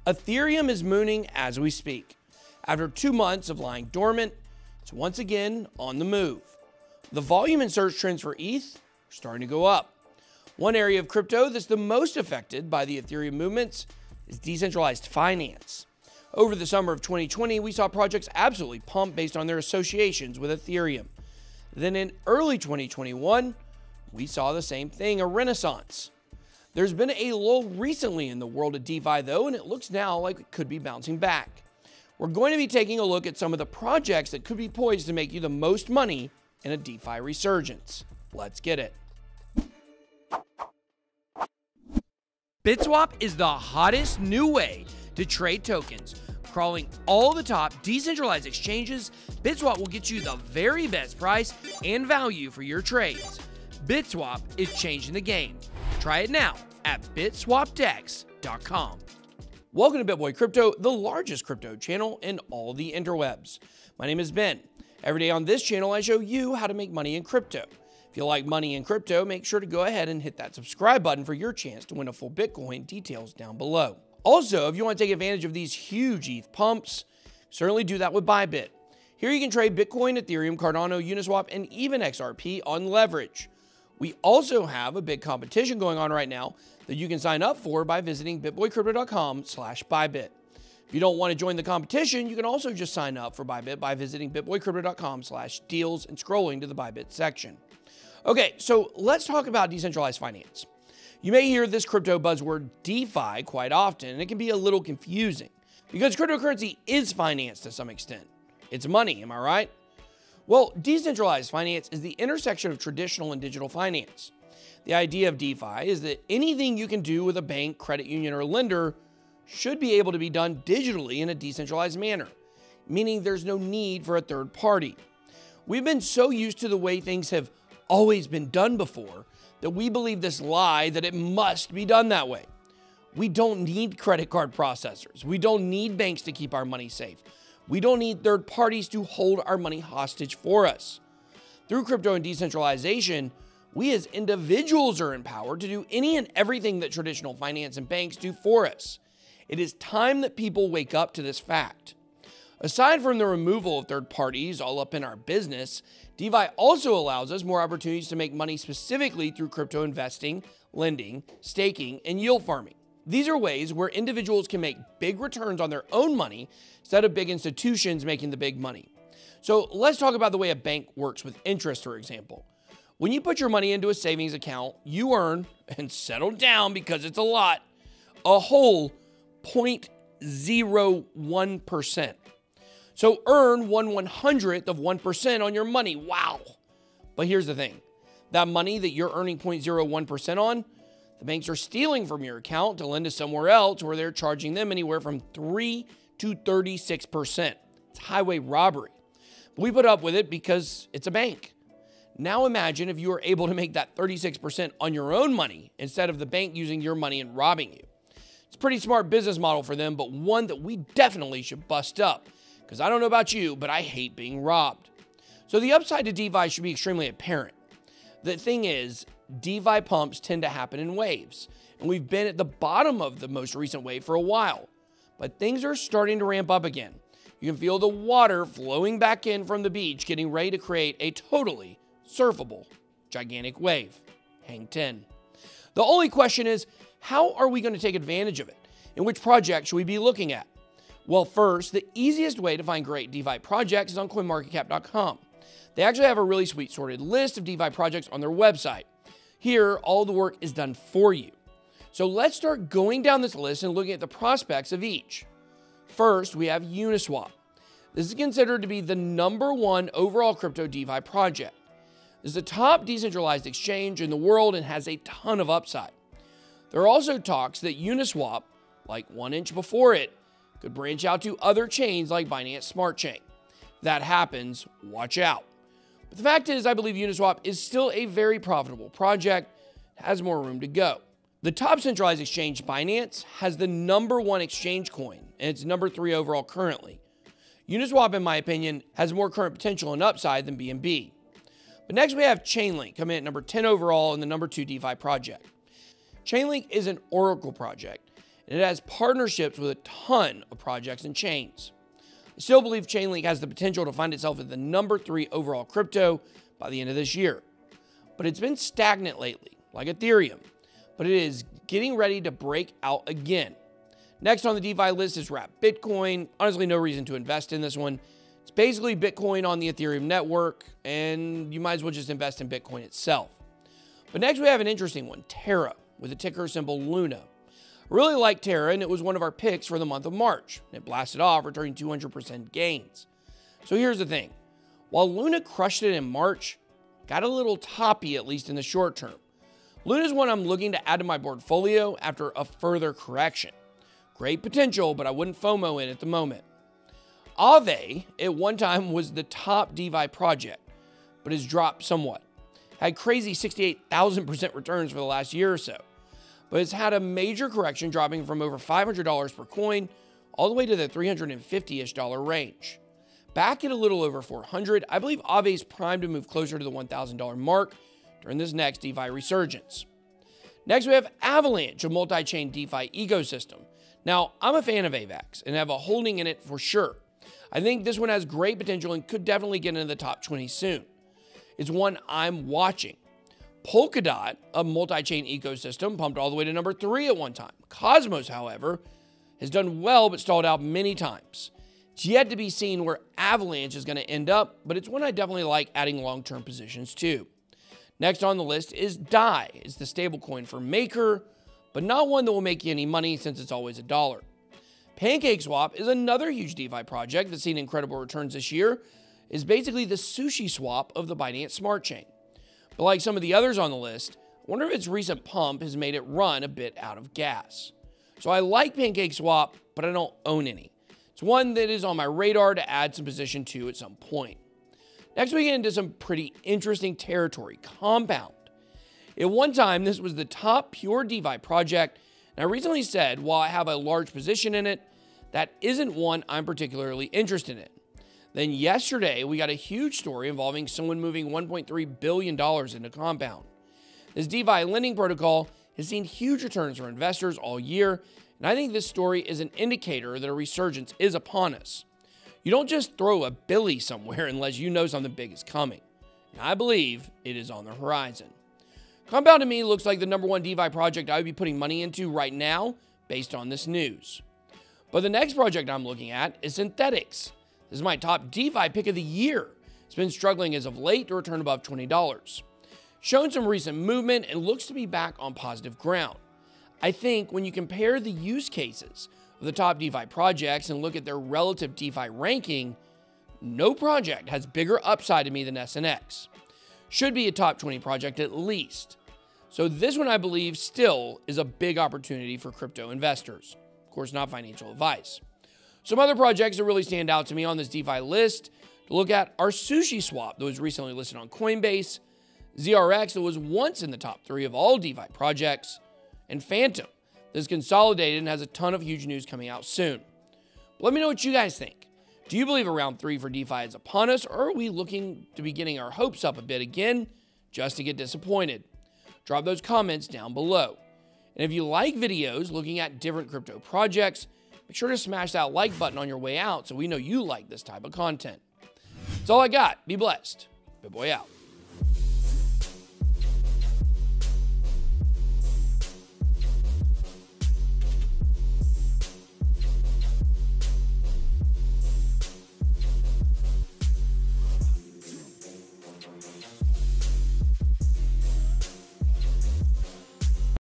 Ethereum is mooning as we speak. After 2 months of lying dormant, it's once again on the move. The volume and search trends for ETH are starting to go up. One area of crypto that's the most affected by the Ethereum movements is decentralized finance. Over the summer of 2020, we saw projects absolutely pump based on their associations with Ethereum. Then in early 2021, we saw the same thing, a renaissance. There's been a lull recently in the world of DeFi though, and it looks now like it could be bouncing back. We're going to be taking a look at some of the projects that could be poised to make you the most money in a DeFi resurgence. Let's get it. BitSwap is the hottest new way to trade tokens. Crawling all the top decentralized exchanges, BitSwap will get you the very best price and value for your trades. BitSwap is changing the game. Try it now at bitswapdex.com. Welcome to BitBoy Crypto, the largest crypto channel in all the interwebs. My name is Ben. Every day on this channel, I show you how to make money in crypto. If you like money in crypto, make sure to go ahead and hit that subscribe button for your chance to win a full Bitcoin. Details down below. Also, if you want to take advantage of these huge ETH pumps, certainly do that with Bybit. Here you can trade Bitcoin, Ethereum, Cardano, Uniswap, and even XRP on leverage. We also have a big competition going on right now that you can sign up for by visiting bitboycrypto.com/Bybit. If you don't want to join the competition, you can also just sign up for Bybit by visiting bitboycrypto.com/deals and scrolling to the Bybit section. Okay, so let's talk about decentralized finance. You may hear this crypto buzzword DeFi quite often, and it can be a little confusing because cryptocurrency is finance to some extent. It's money, am I right? Well, decentralized finance is the intersection of traditional and digital finance. The idea of DeFi is that anything you can do with a bank, credit union, or lender should be able to be done digitally in a decentralized manner, meaning there's no need for a third party. We've been so used to the way things have always been done before that we believe this lie that it must be done that way. We don't need credit card processors. We don't need banks to keep our money safe. We don't need third parties to hold our money hostage for us. Through crypto and decentralization, we as individuals are empowered to do any and everything that traditional finance and banks do for us. It is time that people wake up to this fact. Aside from the removal of third parties all up in our business, DeFi also allows us more opportunities to make money specifically through crypto investing, lending, staking, and yield farming. These are ways where individuals can make big returns on their own money instead of big institutions making the big money. So let's talk about the way a bank works with interest, for example. When you put your money into a savings account, you earn, and settle down because it's a lot, a whole 0.01%. So earn 1/100th of 1% on your money. Wow. But here's the thing. That money that you're earning 0.01% on, the banks are stealing from your account to lend to somewhere else where they're charging them anywhere from 3 to 36%. It's highway robbery. But we put up with it because it's a bank. Now imagine if you were able to make that 36% on your own money instead of the bank using your money and robbing you. It's a pretty smart business model for them, but one that we definitely should bust up. Because I don't know about you, but I hate being robbed. So the upside to DeFi should be extremely apparent. The thing is, DeFi pumps tend to happen in waves. And we've been at the bottom of the most recent wave for a while. But things are starting to ramp up again. You can feel the water flowing back in from the beach, getting ready to create a totally surfable, gigantic wave. Hang 10. The only question is, how are we going to take advantage of it? And which project should we be looking at? Well, first, the easiest way to find great DeFi projects is on coinmarketcap.com. They actually have a really sweet sorted list of DeFi projects on their website. Here, all the work is done for you. So let's start going down this list and looking at the prospects of each. First, we have Uniswap. This is considered to be the #1 overall crypto DeFi project. This is the top decentralized exchange in the world and has a ton of upside. There are also talks that Uniswap, like 1 inch before it, could branch out to other chains like Binance Smart Chain. If that happens, watch out. But the fact is, I believe Uniswap is still a very profitable project, has more room to go. The top centralized exchange, Binance, has the #1 exchange coin, and it's #3 overall currently. Uniswap, in my opinion, has more current potential and upside than BNB. But next we have Chainlink, coming at #10 overall and the #2 DeFi project. Chainlink is an Oracle project. and it has partnerships with a ton of projects and chains. I still believe Chainlink has the potential to find itself at the number 3 overall crypto by the end of this year. But it's been stagnant lately, like Ethereum, but it is getting ready to break out again. Next on the DeFi list is Wrap Bitcoin. Honestly, no reason to invest in this one. It's basically Bitcoin on the Ethereum network, and you might as well just invest in Bitcoin itself. But next we have an interesting one, Terra, with the ticker symbol Luna. I really like Terra, and it was one of our picks for the month of March. It blasted off, returning 200% gains. So here's the thing. While Luna crushed it in March, got a little toppy, at least in the short term. Luna is one I'm looking to add to my portfolio after a further correction. Great potential, but I wouldn't FOMO in at the moment. AAVE at one time was the top DeFi project, but has dropped somewhat. Had crazy 68,000% returns for the last year or so, but it's had a major correction, dropping from over $500 per coin all the way to the $350-ish range. Back at a little over 400, I believe AAVE is primed to move closer to the $1,000 mark during this next DeFi resurgence. Next, we have Avalanche, a multi-chain DeFi ecosystem. Now, I'm a fan of AVAX and have a holding in it for sure. I think this one has great potential and could definitely get into the top 20 soon. It's one I'm watching. Polkadot, a multi-chain ecosystem, pumped all the way to number 3 at one time. Cosmos, however, has done well but stalled out many times. It's yet to be seen where Avalanche is going to end up, but it's one I definitely like adding long-term positions to. Next on the list is DAI. It's the stablecoin for Maker, but not one that will make you any money since it's always $1. Pancake Swap is another huge DeFi project that's seen incredible returns this year. It's basically the sushi swap of the Binance Smart Chain. But like some of the others on the list, I wonder if its recent pump has made it run a bit out of gas. So I like Pancake Swap, but I don't own any. It's one that is on my radar to add some position to at some point. Next, we get into some pretty interesting territory, Compound. At one time, this was the top pure DeFi project, and I recently said, while I have a large position in it, that isn't one I'm particularly interested in. Then yesterday, we got a huge story involving someone moving $1.3 billion into Compound. This DeFi lending protocol has seen huge returns for investors all year, and I think this story is an indicator that a resurgence is upon us. You don't just throw a billy somewhere unless you know something big is coming, and I believe it is on the horizon. Compound to me looks like the number 1 DeFi project I would be putting money into right now based on this news. But the next project I'm looking at is Synthetics. This is my top DeFi pick of the year. It's been struggling as of late to return above $20. Shown some recent movement and looks to be back on positive ground. I think when you compare the use cases of the top DeFi projects and look at their relative DeFi ranking, no project has bigger upside to me than SNX. Should be a top 20 project at least. So this one I believe still is a big opportunity for crypto investors. Of course, not financial advice. Some other projects that really stand out to me on this DeFi list to look at are Sushi Swap, that was recently listed on Coinbase, ZRX, that was once in the top 3 of all DeFi projects, and Phantom, that is consolidated and has a ton of huge news coming out soon. But let me know what you guys think. Do you believe round 3 for DeFi is upon us, or are we looking to be getting our hopes up a bit again just to get disappointed? Drop those comments down below. And if you like videos looking at different crypto projects, make sure to smash that like button on your way out so we know you like this type of content. That's all I got. Be blessed. BitBoy out.